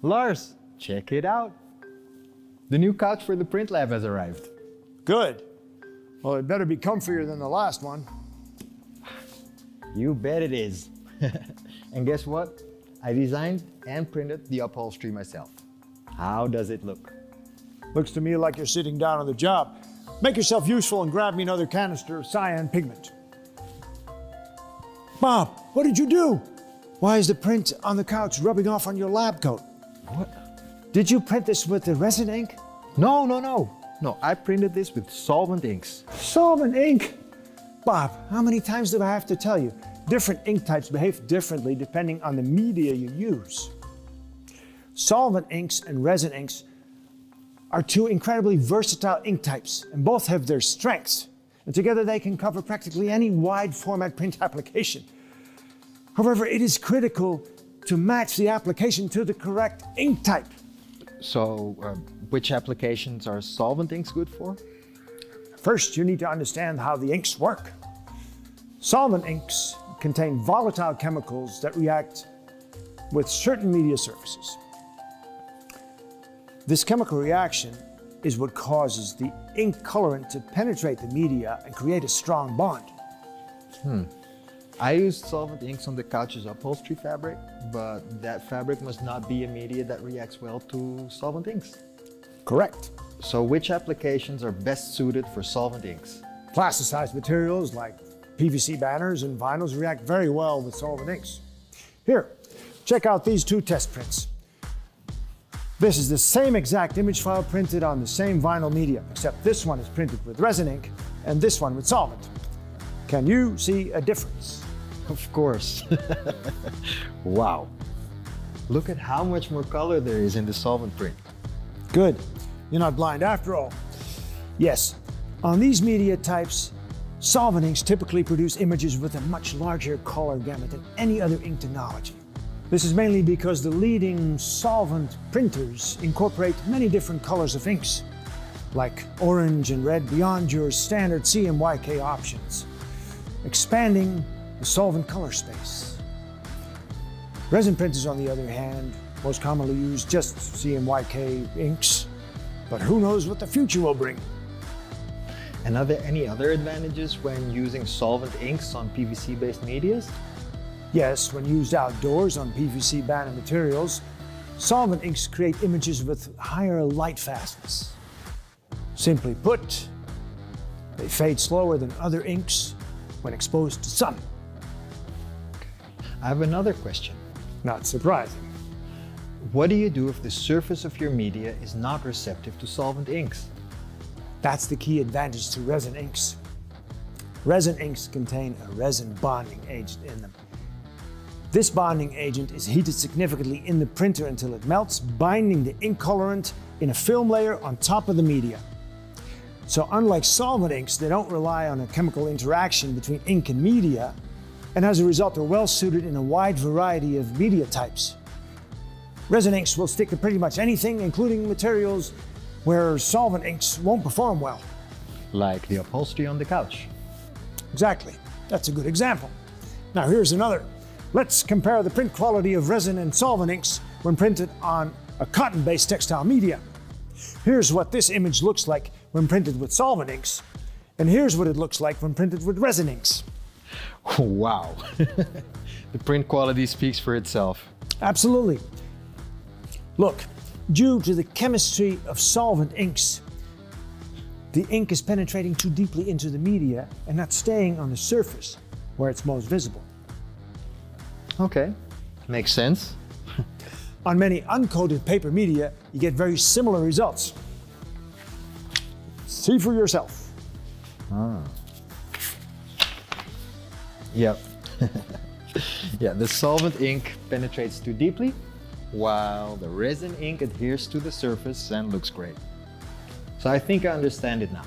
Lars, check it out. The new couch for the print lab has arrived. Good. Well, it better be comfier than the last one. You bet it is. And guess what? I designed and printed the upholstery myself. How does it look? Looks to me like you're sitting down on the job. Make yourself useful and grab me another canister of cyan pigment. Bob, what did you do? Why is the print on the couch rubbing off on your lab coat? What? Did you print this with the resin ink? No, I printed this with solvent inks. Solvent ink? Bob, how many times do I have to tell you? Different ink types behave differently depending on the media you use. Solvent inks and resin inks are two incredibly versatile ink types, and both have their strengths. And together they can cover practically any wide format print application. However, it is critical to match the application to the correct ink type. So, which applications are solvent inks good for? First, you need to understand how the inks work. Solvent inks contain volatile chemicals that react with certain media surfaces. This chemical reaction is what causes the ink colorant to penetrate the media and create a strong bond. I used solvent inks on the couch's upholstery fabric, but that fabric must not be a media that reacts well to solvent inks. Correct. So which applications are best suited for solvent inks? Plasticized materials like PVC banners and vinyls react very well with solvent inks. Here, check out these two test prints. This is the same exact image file printed on the same vinyl medium, except this one is printed with resin ink and this one with solvent. Can you see a difference? Of course. Wow. Look at how much more color there is in the solvent print. Good. You're not blind after all. Yes, on these media types, solvent inks typically produce images with a much larger color gamut than any other ink technology. This is mainly because the leading solvent printers incorporate many different colors of inks, like orange and red beyond your standard CMYK options, expanding the solvent color space. Resin printers, on the other hand, most commonly use just CMYK inks, but who knows what the future will bring. And are there any other advantages when using solvent inks on PVC-based medias? Yes, when used outdoors on PVC banner materials, solvent inks create images with higher light fastness. Simply put, they fade slower than other inks when exposed to sun. I have another question. Not surprising. What do you do if the surface of your media is not receptive to solvent inks? That's the key advantage to resin inks. Resin inks contain a resin bonding agent in them. This bonding agent is heated significantly in the printer until it melts, binding the ink colorant in a film layer on top of the media. So unlike solvent inks, they don't rely on a chemical interaction between ink and media, and as a result are well suited in a wide variety of media types. Resin inks will stick to pretty much anything, including materials where solvent inks won't perform well. Like the upholstery on the couch. Exactly. That's a good example. Now here's another. Let's compare the print quality of resin and solvent inks when printed on a cotton-based textile media. Here's what this image looks like when printed with solvent inks, and here's what it looks like when printed with resin inks. Wow. The print quality speaks for itself. Absolutely. Look, due to the chemistry of solvent inks, the ink is penetrating too deeply into the media and not staying on the surface where it's most visible. Okay, makes sense. On many uncoated paper media, you get very similar results. See for yourself. Yep. Yeah, the solvent ink penetrates too deeply, while the resin ink adheres to the surface and looks great. So I think I understand it now.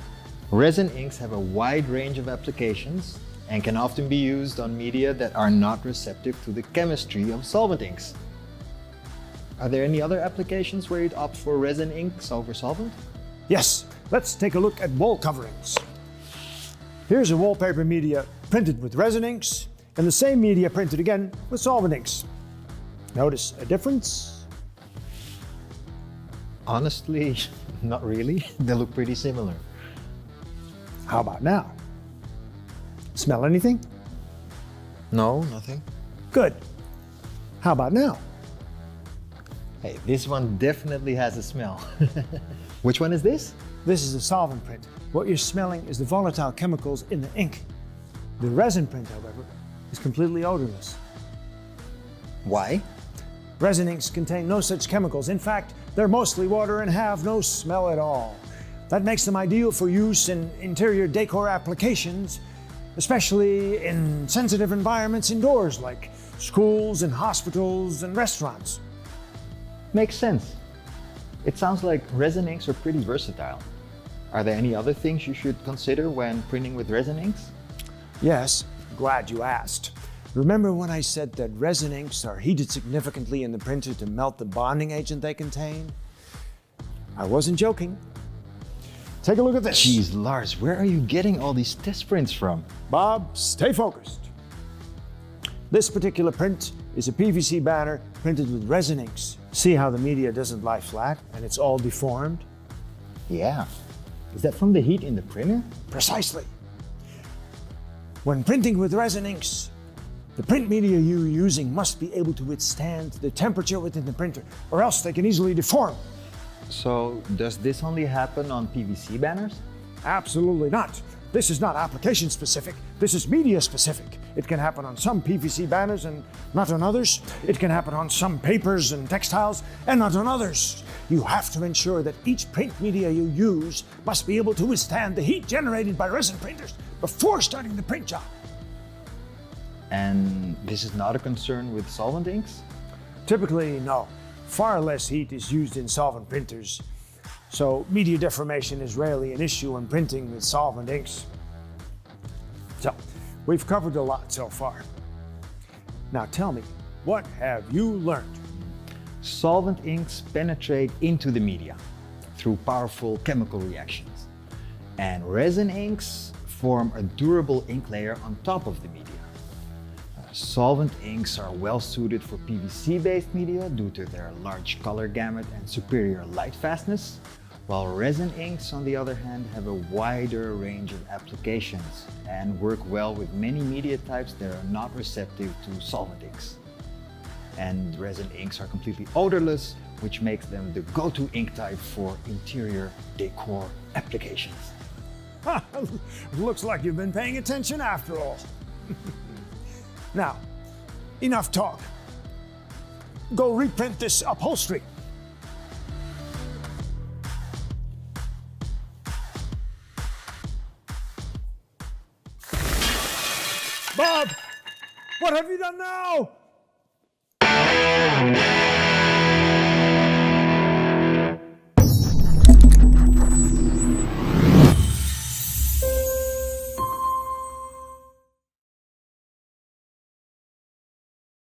Resin inks have a wide range of applications and can often be used on media that are not receptive to the chemistry of solvent inks. Are there any other applications where you'd opt for resin inks over solvent? Yes, let's take a look at wall coverings. Here's a wallpaper media printed with resin inks and the same media printed again with solvent inks. Notice a difference? Honestly, not really. They look pretty similar. How about now? Smell anything? No, nothing. Good. How about now? Hey, this one definitely has a smell. Which one is this? This is a solvent print. What you're smelling is the volatile chemicals in the ink. The resin print, however, is completely odorless. Why? Resin inks contain no such chemicals. In fact, they're mostly water and have no smell at all. That makes them ideal for use in interior decor applications, especially in sensitive environments indoors like schools and hospitals and restaurants. Makes sense. It sounds like resin inks are pretty versatile. Are there any other things you should consider when printing with resin inks? Yes, glad you asked. Remember when I said that resin inks are heated significantly in the printer to melt the bonding agent they contain? I wasn't joking. Take a look at this. Jeez, Lars, where are you getting all these test prints from? Bob, stay focused. This particular print is a PVC banner printed with resin inks. See how the media doesn't lie flat and it's all deformed? Yeah. Is that from the heat in the printer? Precisely. When printing with resin inks, the print media you're using must be able to withstand the temperature within the printer, or else they can easily deform. So, does this only happen on PVC banners? Absolutely not. This is not application specific. This is media specific. It can happen on some PVC banners and not on others. It can happen on some papers and textiles and not on others. You have to ensure that each print media you use must be able to withstand the heat generated by resin printers before starting the print job. And this is not a concern with solvent inks? Typically, no. Far less heat is used in solvent printers, so media deformation is rarely an issue when printing with solvent inks. So, we've covered a lot so far. Now tell me, what have you learned? Solvent inks penetrate into the media through powerful chemical reactions. And resin inks form a durable ink layer on top of the media. Solvent inks are well suited for PVC-based media due to their large color gamut and superior light fastness, while resin inks, on the other hand, have a wider range of applications and work well with many media types that are not receptive to solvent inks. And resin inks are completely odorless, which makes them the go-to ink type for interior decor applications. Looks like you've been paying attention after all. Now, enough talk. Go reprint this upholstery. Bob, what have you done now?